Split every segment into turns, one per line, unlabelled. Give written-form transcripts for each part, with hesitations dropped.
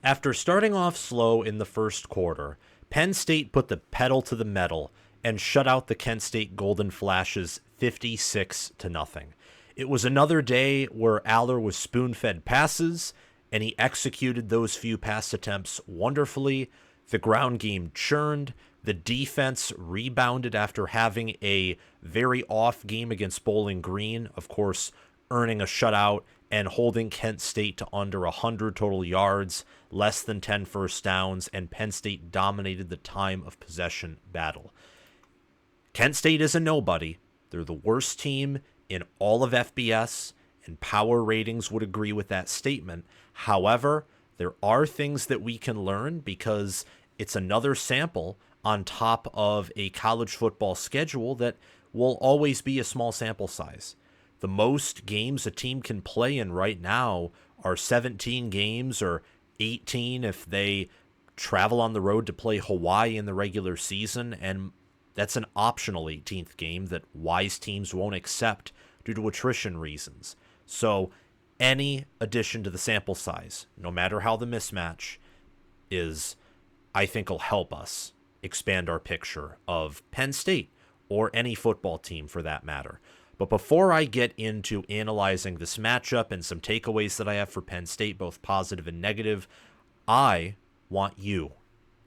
After starting off slow in the first quarter, Penn State put the pedal to the metal and shut out the Kent State Golden Flashes 56-0. It was another day where Aller was spoon-fed passes, and he executed those few pass attempts wonderfully. The ground game churned. The defense rebounded after having a very off game against Bowling Green, of course, earning a shutout and holding Kent State to under 100 total yards, less than 10 first downs, and Penn State dominated the time of possession battle. Kent State is a nobody. They're the worst team in all of FBS, and power ratings would agree with that statement. However, there are things that we can learn because it's another sample on top of a college football schedule that will always be a small sample size. The most games a team can play in right now are 17 games or 18 if they travel on the road to play Hawaii in the regular season, and that's an optional 18th game that wise teams won't accept due to attrition reasons. So any addition to the sample size, no matter how the mismatch is, I think will help us expand our picture of Penn State or any football team for that matter. But before I get into analyzing this matchup and some takeaways that I have for Penn State, both positive and negative, I want you,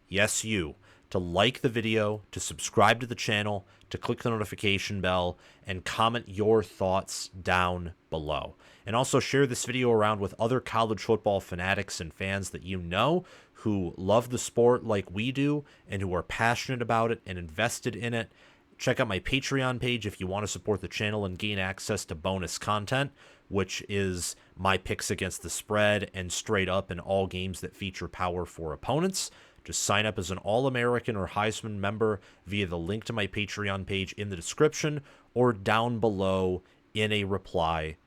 yes you, to like the video, to subscribe to the channel, to click the notification bell, and comment your thoughts down below. And also share this video around with other college football fanatics and fans that you know who love the sport like we do and who are passionate about it and invested in it. Check out my Patreon page if you want to support the channel and gain access to bonus content, which is my picks against the spread and straight up in all games that feature power for opponents. Just sign up as an All-American or Heisman member via the link to my Patreon page in the description or down below in a reply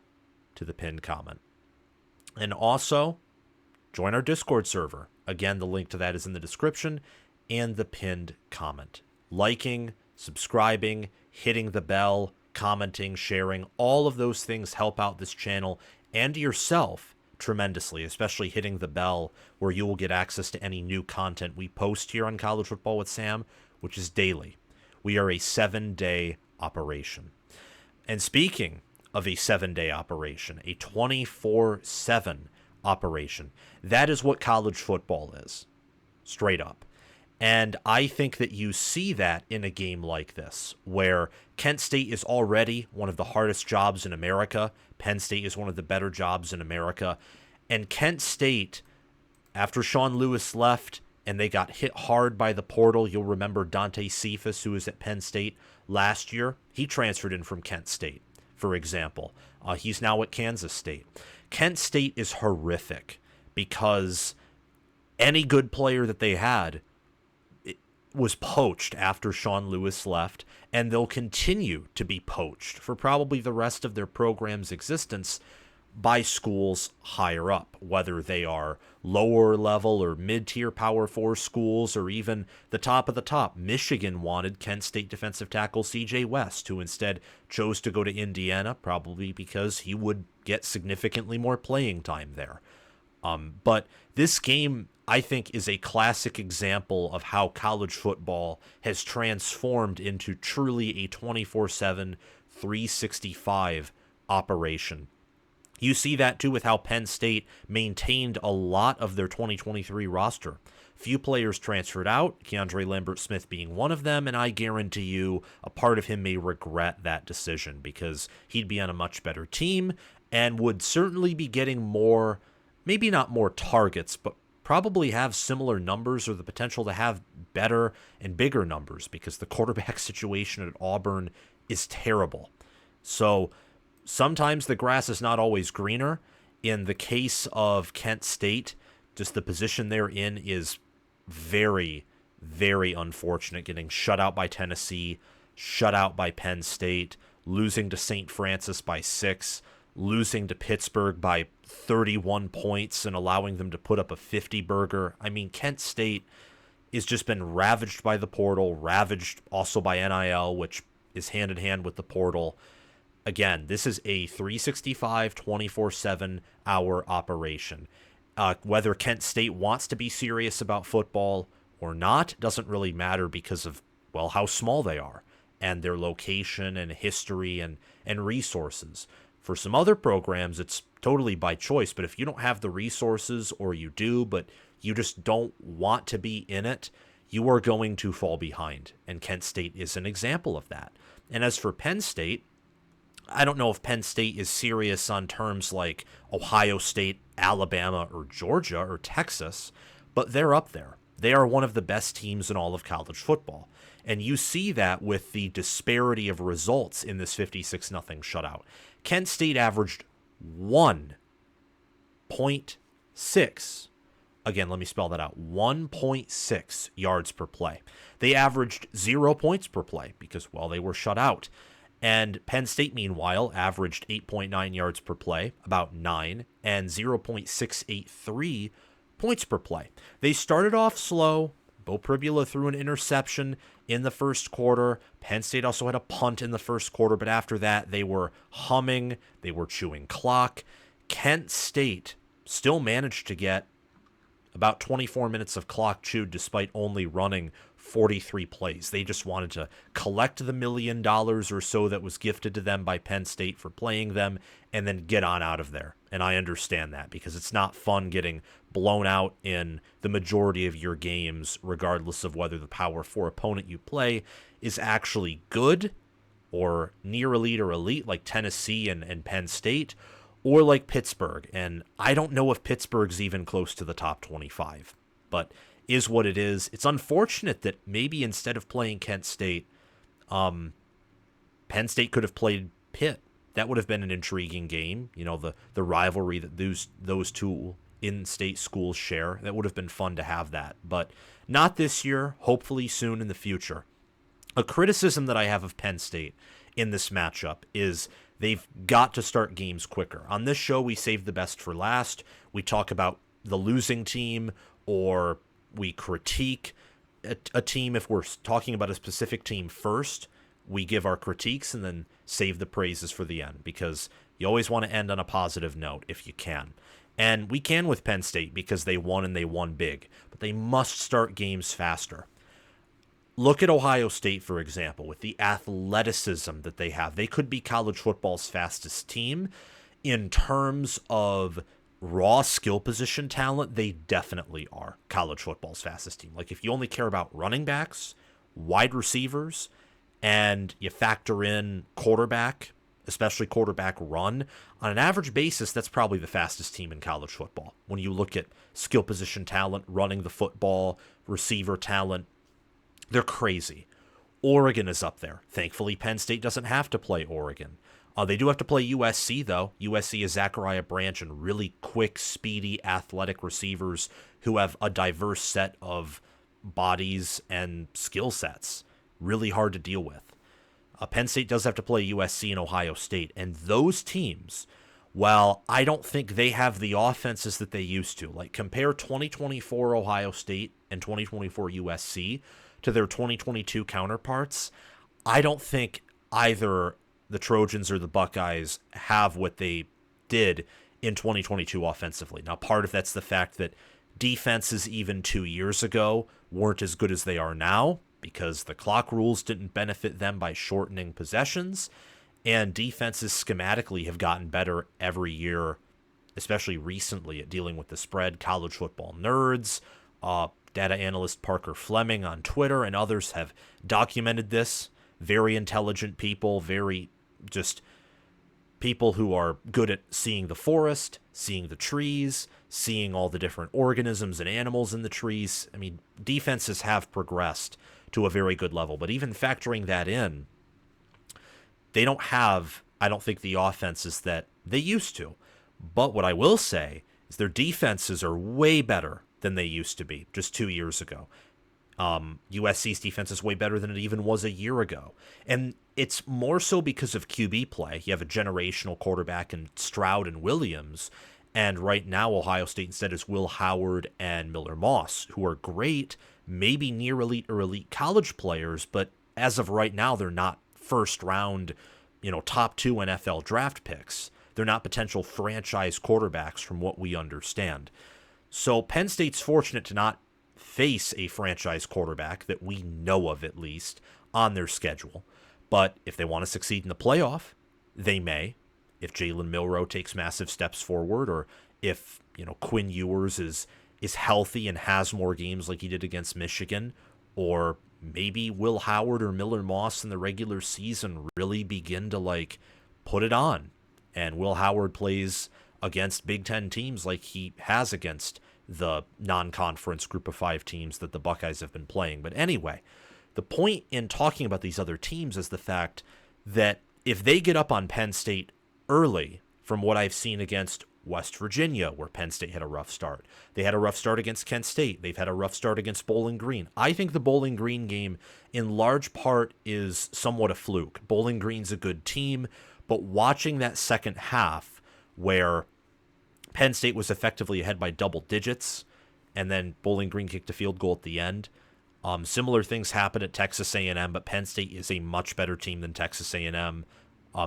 to the pinned comment. And also, join our Discord server. Again, the link to that is in the description and the pinned comment. Liking, subscribing, hitting the bell, commenting, sharing, all of those things help out this channel and yourself tremendously, especially hitting the bell where you will get access to any new content we post here on College Football with Sam, which is daily. We are a 7-day operation. And speaking of a 7-day operation, a 24/7 operation, that is what college football is, straight up. And I think that you see that in a game like this, where Kent State is already one of the hardest jobs in America. Penn State is one of the better jobs in America. And Kent State, after Sean Lewis left and they got hit hard by the portal, you'll remember Dante Cephas, who was at Penn State last year. He transferred in from Kent State, for example. He's now at Kansas State. Kent State is horrific because any good player that they had was poached after Sean Lewis left, and they'll continue to be poached for probably the rest of their program's existence by schools higher up, whether they are lower level or mid-tier Power 4 schools or even the top of the top. Michigan wanted Kent State defensive tackle C.J. West, who instead chose to go to Indiana, probably because he would get significantly more playing time there. But this game, I think, is a classic example of how college football has transformed into truly a 24/7, 365 operation. You see that, too, with how Penn State maintained a lot of their 2023 roster. Few players transferred out, Keandre Lambert-Smith being one of them, and I guarantee you a part of him may regret that decision because he'd be on a much better team and would certainly be getting more, maybe not more targets, but probably have similar numbers or the potential to have better and bigger numbers because the quarterback situation at Auburn is terrible. So sometimes the grass is not always greener. In the case of Kent State, just the position they're in is very, very unfortunate. Getting shut out by Tennessee, shut out by Penn State, losing to St. Francis by 6, losing to Pittsburgh by 31 points and allowing them to put up a 50-burger. I mean, Kent State has just been ravaged by the portal, ravaged also by NIL, which is hand-in-hand with the portal. Again, this is a 365, 24/7 hour operation. Whether Kent State wants to be serious about football or not doesn't really matter because of, well, how small they are and their location and history and resources. For some other programs, it's totally by choice, but if you don't have the resources, or you do, but you just don't want to be in it, you are going to fall behind. And Kent State is an example of that. And as for Penn State, I don't know if Penn State is serious on terms like Ohio State, Alabama, or Georgia, or Texas, but they're up there. They are one of the best teams in all of college football. And you see that with the disparity of results in this 56-0 shutout. Kent State averaged 1.6. Again, let me spell that out. 1.6 yards per play. They averaged 0 points per play because, well, they were shut out. And Penn State, meanwhile, averaged 8.9 yards per play, about 9, and 0.683 points per play. They started off slow. Bo Pribula threw an interception in the first quarter. Penn State also had a punt in the first quarter, but after that, they were humming. They were chewing clock. Kent State still managed to get about 24 minutes of clock chewed despite only running 43 plays. They just wanted to collect the $1 million or so that was gifted to them by Penn State for playing them and then get on out of there. And I understand that because it's not fun getting blown out in the majority of your games, regardless of whether the Power 4 opponent you play is actually good or near elite or elite like Tennessee and Penn State, or like Pittsburgh. And I don't know if Pittsburgh's even close to the top 25, but is what it is. It's unfortunate that maybe instead of playing Kent State, Penn State could have played Pitt. That would have been an intriguing game. You know, the rivalry that those two in-state schools share. That would have been fun to have that, but not this year. Hopefully soon in the future. A criticism that I have of Penn State in this matchup is they've got to start games quicker. On this show, we save the best for last. We talk about the losing team, or we critique a team. If we're talking about a specific team first, we give our critiques and then save the praises for the end, because you always want to end on a positive note if you can. And we can with Penn State because they won, and they won big. But they must start games faster. Look at Ohio State, for example, with the athleticism that they have. They could be college football's fastest team. In terms of raw skill position talent, they definitely are college football's fastest team. Like, if you only care about running backs, wide receivers, and you factor in quarterback, especially quarterback run, on an average basis, that's probably the fastest team in college football. When you look at skill position talent, running the football, receiver talent, they're crazy. Oregon is up there. Thankfully, Penn State doesn't have to play Oregon. They do have to play USC, though. USC is Zachariah Branch and really quick, speedy, athletic receivers who have a diverse set of bodies and skill sets. Really hard to deal with. Penn State does have to play USC and Ohio State. And those teams, well, I don't think they have the offenses that they used to. Like, compare 2024 Ohio State and 2024 USC to their 2022 counterparts. I don't think either the Trojans or the Buckeyes have what they did in 2022 offensively. Now, part of that's the fact that defenses even 2 years ago weren't as good as they are now because the clock rules didn't benefit them by shortening possessions, and defenses schematically have gotten better every year, especially recently, at dealing with the spread. College football nerds, data analyst Parker Fleming on Twitter, and others have documented this. Very intelligent people, very just people who are good at seeing the forest, seeing the trees, seeing all the different organisms and animals in the trees. I mean, defenses have progressed to a very good level, but even factoring that in, they don't have, I don't think, the offenses that they used to. But what I will say is their defenses are way better than they used to be just 2 years ago. USC's defense is way better than it even was a year ago. And it's more so because of QB play. You have a generational quarterback in Stroud and Williams. And right now, Ohio State instead is Will Howard and Miller Moss, who are great, maybe near elite or elite college players. But as of right now, they're not first round, top 2 NFL draft picks. They're not potential franchise quarterbacks from what we understand. So Penn State's fortunate to not face a franchise quarterback that we know of, at least, on their schedule. But if they want to succeed in the playoff, they may. If Jalen Milroe takes massive steps forward, or if Quinn Ewers is healthy and has more games like he did against Michigan, or maybe Will Howard or Miller Moss in the regular season really begin to put it on, and Will Howard plays against Big Ten teams like he has against the non-conference group of 5 teams that the Buckeyes have been playing. But anyway, the point in talking about these other teams is the fact that if they get up on Penn State early, from what I've seen against West Virginia, where Penn State had a rough start. They had a rough start against Kent State. They've had a rough start against Bowling Green. I think the Bowling Green game, in large part, is somewhat a fluke. Bowling Green's a good team, but watching that second half, where Penn State was effectively ahead by double digits, and then Bowling Green kicked a field goal at the end. Similar things happened at Texas A&M, but Penn State is a much better team than Texas A&M.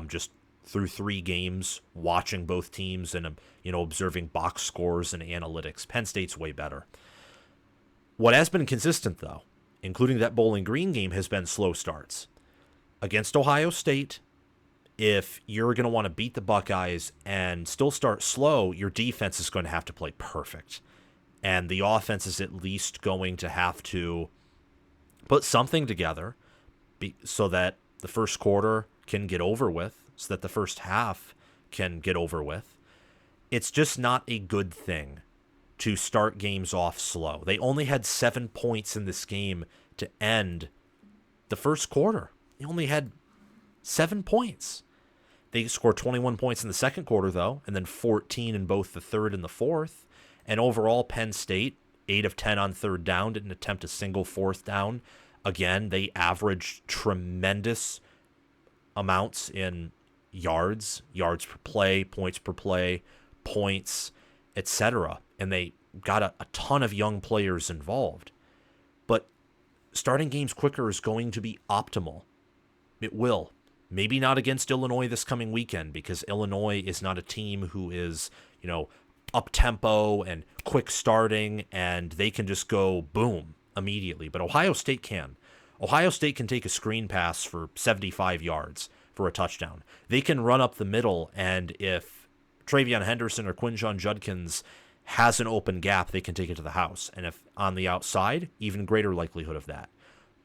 Just through 3 games, watching both teams and observing box scores and analytics, Penn State's way better. What has been consistent, though, including that Bowling Green game, has been slow starts. Against Ohio State, if you're going to want to beat the Buckeyes and still start slow, your defense is going to have to play perfect. And the offense is at least going to have to put something together so that the first quarter can get over with, so that the first half can get over with. It's just not a good thing to start games off slow. They only had 7 points in this game to end the first quarter. They only had 7 points. They scored 21 points in the second quarter, though, and then 14 in both the third and the fourth. And overall, Penn State, 8 of 10 on third down, didn't attempt a single fourth down. Again, they averaged tremendous amounts in yards per play, points, etc. And they got a ton of young players involved. But starting games quicker is going to be optimal. It will. Maybe not against Illinois this coming weekend, because Illinois is not a team who is, up-tempo and quick starting, and they can just go boom immediately. But Ohio State can. Ohio State can take a screen pass for 75 yards for a touchdown. They can run up the middle, and if Travion Henderson or Quinjon Judkins has an open gap, they can take it to the house. And if on the outside, even greater likelihood of that.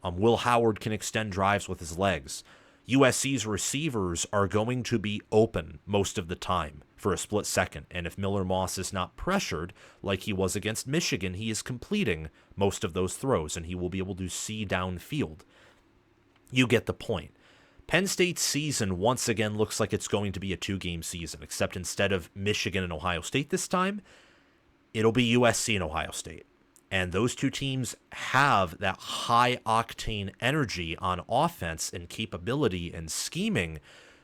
Will Howard can extend drives with his legs. USC's receivers are going to be open most of the time for a split second, and if Miller Moss is not pressured like he was against Michigan, he is completing most of those throws, and he will be able to see downfield. You get the point. Penn State's season once again looks like it's going to be a 2-game season, except instead of Michigan and Ohio State this time, it'll be USC and Ohio State. And those two teams have that high-octane energy on offense and capability and scheming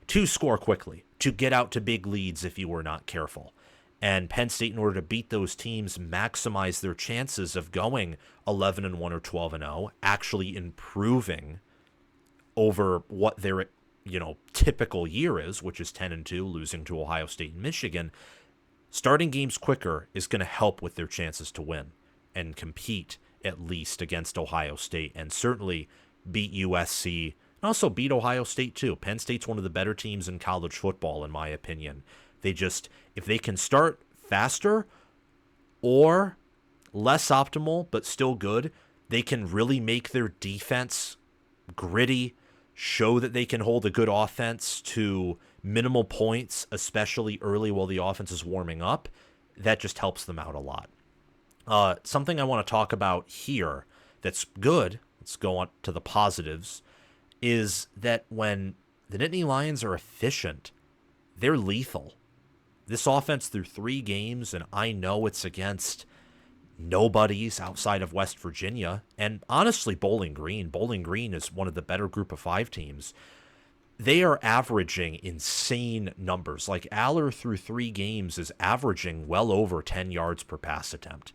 to score quickly, to get out to big leads if you were not careful. And Penn State, in order to beat those teams, maximize their chances of going 11-1 or 12-0, actually improving over what their typical year is, which is 10-2, losing to Ohio State and Michigan. Starting games quicker is going to help with their chances to win and compete at least against Ohio State, and certainly beat USC, and also beat Ohio State too. Penn State's one of the better teams in college football, in my opinion. If they can start faster or less optimal, but still good, they can really make their defense gritty, show that they can hold a good offense to minimal points, especially early while the offense is warming up. That just helps them out a lot. Something I want to talk about here that's good, let's go on to the positives, is that when the Nittany Lions are efficient, they're lethal. This offense through 3 games, and I know it's against nobodies outside of West Virginia, and honestly Bowling Green. Bowling Green is one of the better group of 5 teams. They are averaging insane numbers. Like Aller through 3 games is averaging well over 10 yards per pass attempt.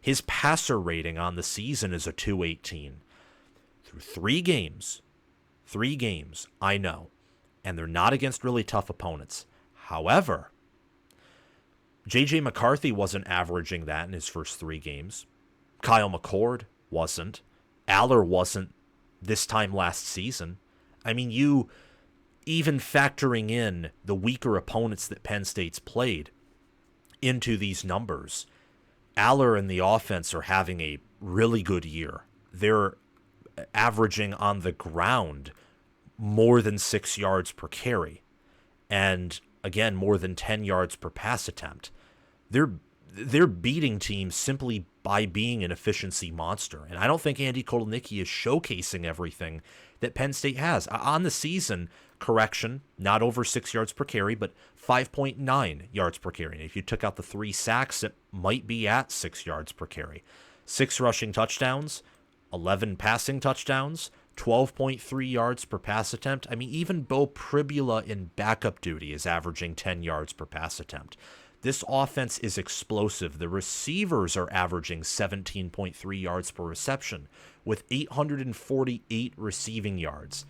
His passer rating on the season is a 218. Through 3 games, I know, and they're not against really tough opponents. However, J.J. McCarthy wasn't averaging that in his first 3 games. Kyle McCord wasn't. Aller wasn't this time last season. I mean, you even factoring in the weaker opponents that Penn State's played into these numbers, Aller and the offense are having a really good year. They're averaging on the ground more than 6 yards per carry, and again, more than 10 yards per pass attempt. They're beating teams simply by being an efficiency monster. And I don't think Andy Kotelnicki is showcasing everything that Penn State has. On the season, correction, not over 6 yards per carry, but 5.9 yards per carry. And if you took out the 3 sacks, it might be at 6 yards per carry. 6 rushing touchdowns, 11 passing touchdowns, 12.3 yards per pass attempt. I mean, even Bo Pribula in backup duty is averaging 10 yards per pass attempt. This offense is explosive. The receivers are averaging 17.3 yards per reception with 848 receiving yards.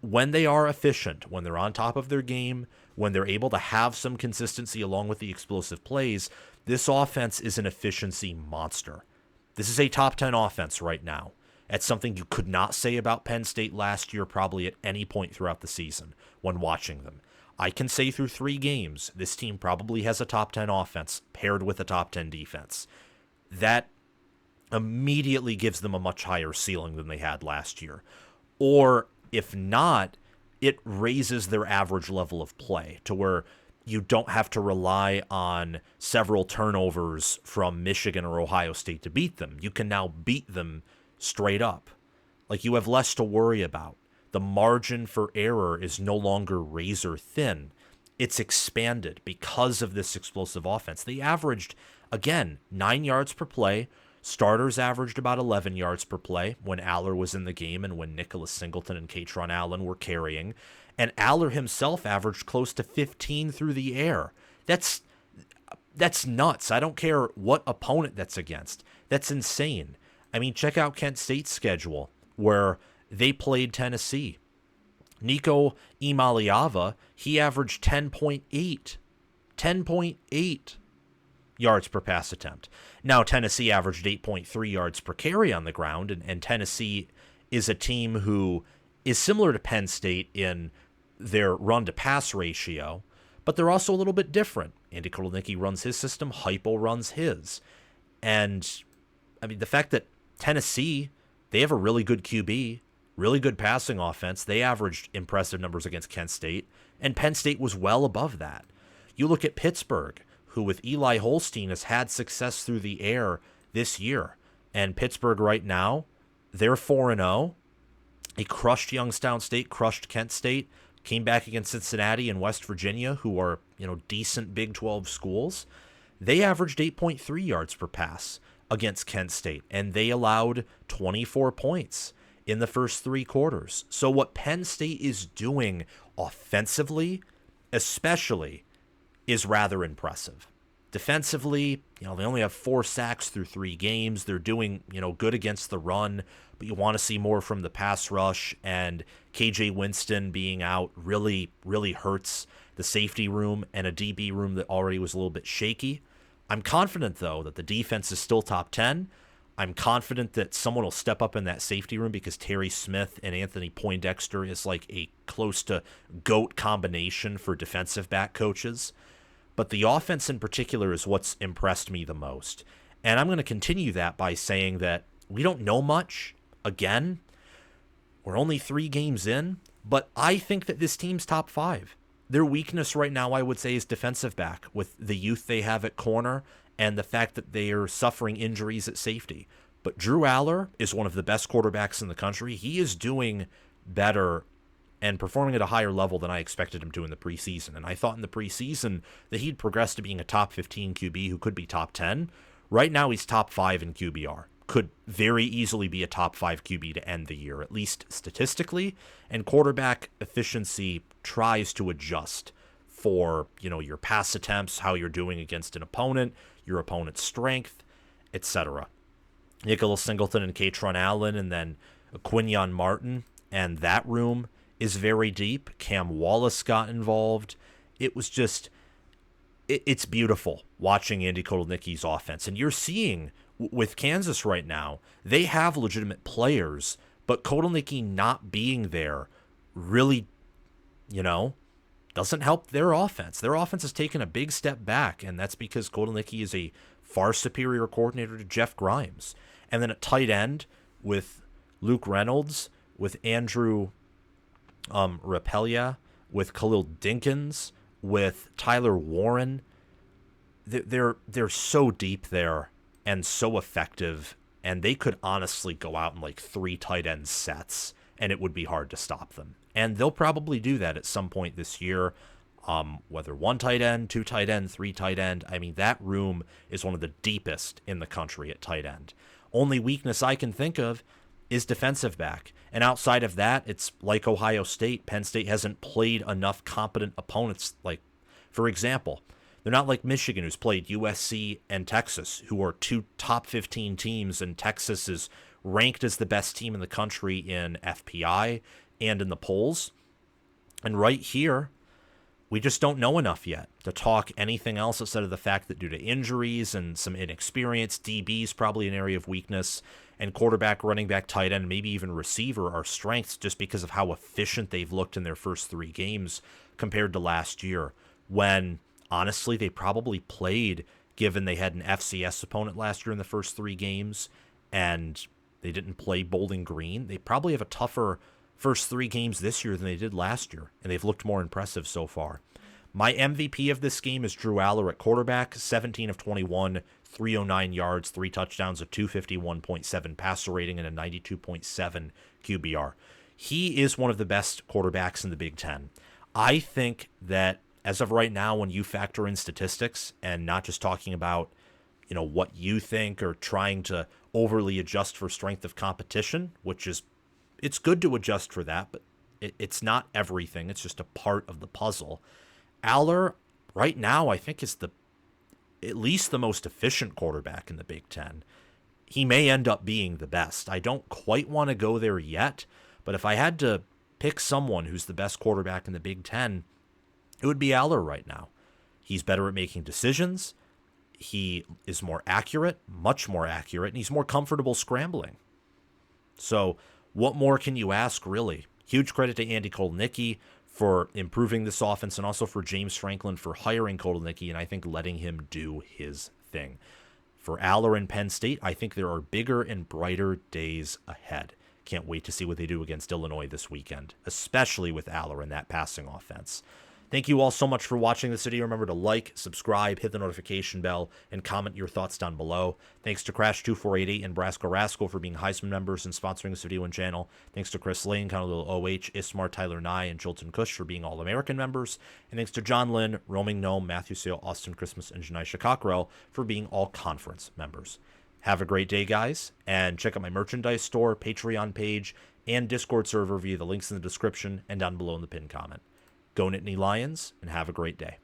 When they are efficient, when they're on top of their game, when they're able to have some consistency along with the explosive plays, this offense is an efficiency monster. This is a top 10 offense right now. That's something you could not say about Penn State last year, probably at any point throughout the season when watching them. I can say through 3 games, this team probably has a top 10 offense paired with a top 10 defense. That immediately gives them a much higher ceiling than they had last year. Or if not, it raises their average level of play to where you don't have to rely on several turnovers from Michigan or Ohio State to beat them. You can now beat them straight up. Like, you have less to worry about. The margin for error is no longer razor thin. It's expanded because of this explosive offense. They averaged, again, 9 yards per play. Starters averaged about 11 yards per play when Aller was in the game and when Nicholas Singleton and Katron Allen were carrying. And Aller himself averaged close to 15 through the air. That's nuts. I don't care what opponent that's against. That's insane. I mean, check out Kent State's schedule where they played Tennessee. Nico Imaliava, he averaged 10.8 yards per pass attempt. Now, Tennessee averaged 8.3 yards per carry on the ground, and Tennessee is a team who is similar to Penn State in their run-to-pass ratio, but they're also a little bit different. Andy Kotelnicki runs his system, Heupel runs his. And, I mean, the fact that Tennessee, they have a really good QB, really good passing offense. They averaged impressive numbers against Kent State, and Penn State was well above that. You look at Pittsburgh, who with Eli Holstein has had success through the air this year. And Pittsburgh right now, they're 4-0. They crushed Youngstown State, crushed Kent State, came back against Cincinnati and West Virginia, who are, decent Big 12 schools. They averaged 8.3 yards per pass against Kent State, and they allowed 24 points in the first 3 quarters. So what Penn State is doing offensively, especially, is rather impressive. Defensively, they only have 4 sacks through 3 games. They're doing, good against the run, but you want to see more from the pass rush, and KJ Winston being out really, really hurts the safety room and a DB room that already was a little bit shaky. I'm confident, though, that the defense is still top 10. I'm confident that someone will step up in that safety room because Terry Smith and Anthony Poindexter is like a close to GOAT combination for defensive back coaches. But the offense in particular is what's impressed me the most. And I'm going to continue that by saying that we don't know much. Again, we're only 3 games in, but I think that this team's top 5. Their weakness right now, I would say, is defensive back with the youth they have at corner and the fact that they are suffering injuries at safety. But Drew Aller is one of the best quarterbacks in the country. He is doing better and performing at a higher level than I expected him to in the preseason. And I thought in the preseason that he'd progress to being a top 15 QB who could be top 10. Right now, he's top 5 in QBR. Could very easily be a top 5 QB to end the year, at least statistically. And quarterback efficiency tries to adjust for, your pass attempts, how you're doing against an opponent, your opponent's strength, etc. Nicholas Singleton and Katron Allen, and then Quinyon Martin, and that room is very deep. Cam Wallace got involved. It was just it's beautiful watching Andy Kotelnicki's offense. And you're seeing with Kansas right now, they have legitimate players, but Kotelnicki not being there really, doesn't help their offense. Their offense has taken a big step back, and that's because Kotelnicki is a far superior coordinator to Jeff Grimes. And then at tight end with Luke Reynolds, with Andrew Rapelia, with Khalil Dinkins, with Tyler Warren, they're so deep there and so effective, and they could honestly go out in like 3 tight end sets, and it would be hard to stop them. And they'll probably do that at some point this year, whether 1 tight end, 2 tight end, 3 tight end. I mean, that room is one of the deepest in the country at tight end. Only weakness I can think of is defensive back. And outside of that, it's like Ohio State. Penn State hasn't played enough competent opponents. Like, for example, they're not like Michigan, who's played USC and Texas, who are 2 top 15 teams, and Texas is ranked as the best team in the country in FPI and in the polls. And right here, we just don't know enough yet to talk anything else outside of the fact that due to injuries and some inexperience, DB is probably an area of weakness, and quarterback, running back, tight end, maybe even receiver are strengths just because of how efficient they've looked in their first 3 games compared to last year, when honestly they probably played, given they had an FCS opponent last year in the first 3 games and they didn't play Bowling Green. They probably have a tougher first 3 games this year than they did last year, and they've looked more impressive so far. My MVP of this game is Drew Aller at quarterback, 17 of 21, 309 yards, 3 touchdowns, a 251.7 passer rating, and a 92.7 QBR. He is one of the best quarterbacks in the Big Ten. I think that as of right now, when you factor in statistics and not just talking about, what you think or trying to overly adjust for strength of competition, which is, it's good to adjust for that, but it's not everything. It's just a part of the puzzle. Aller, right now, I think is at least the most efficient quarterback in the Big Ten. He may end up being the best. I don't quite want to go there yet, but if I had to pick someone who's the best quarterback in the Big Ten, it would be Aller right now. He's better at making decisions. He is more accurate, much more accurate, and he's more comfortable scrambling. So what more can you ask, really? Huge credit to Andy Kotelnicki for improving this offense, and also for James Franklin for hiring Kotelnicki and I think letting him do his thing. For Aller and Penn State, I think there are bigger and brighter days ahead. Can't wait to see what they do against Illinois this weekend, especially with Aller and that passing offense. Thank you all so much for watching this video. Remember to like, subscribe, hit the notification bell, and comment your thoughts down below. Thanks to Crash2488 and Brasco Rascal for being Heisman members and sponsoring this video and channel. Thanks to Chris Lane, Conolil OH, Ismar, Tyler Nye, and Jolton Cush for being All-American members. And thanks to John Lynn, Roaming Gnome, Matthew Sale, Austin Christmas, and Janisha Cockrell for being All-Conference members. Have a great day, guys, and check out my merchandise store, Patreon page, and Discord server via the links in the description and down below in the pinned comment. Go Nittany Lions, and have a great day.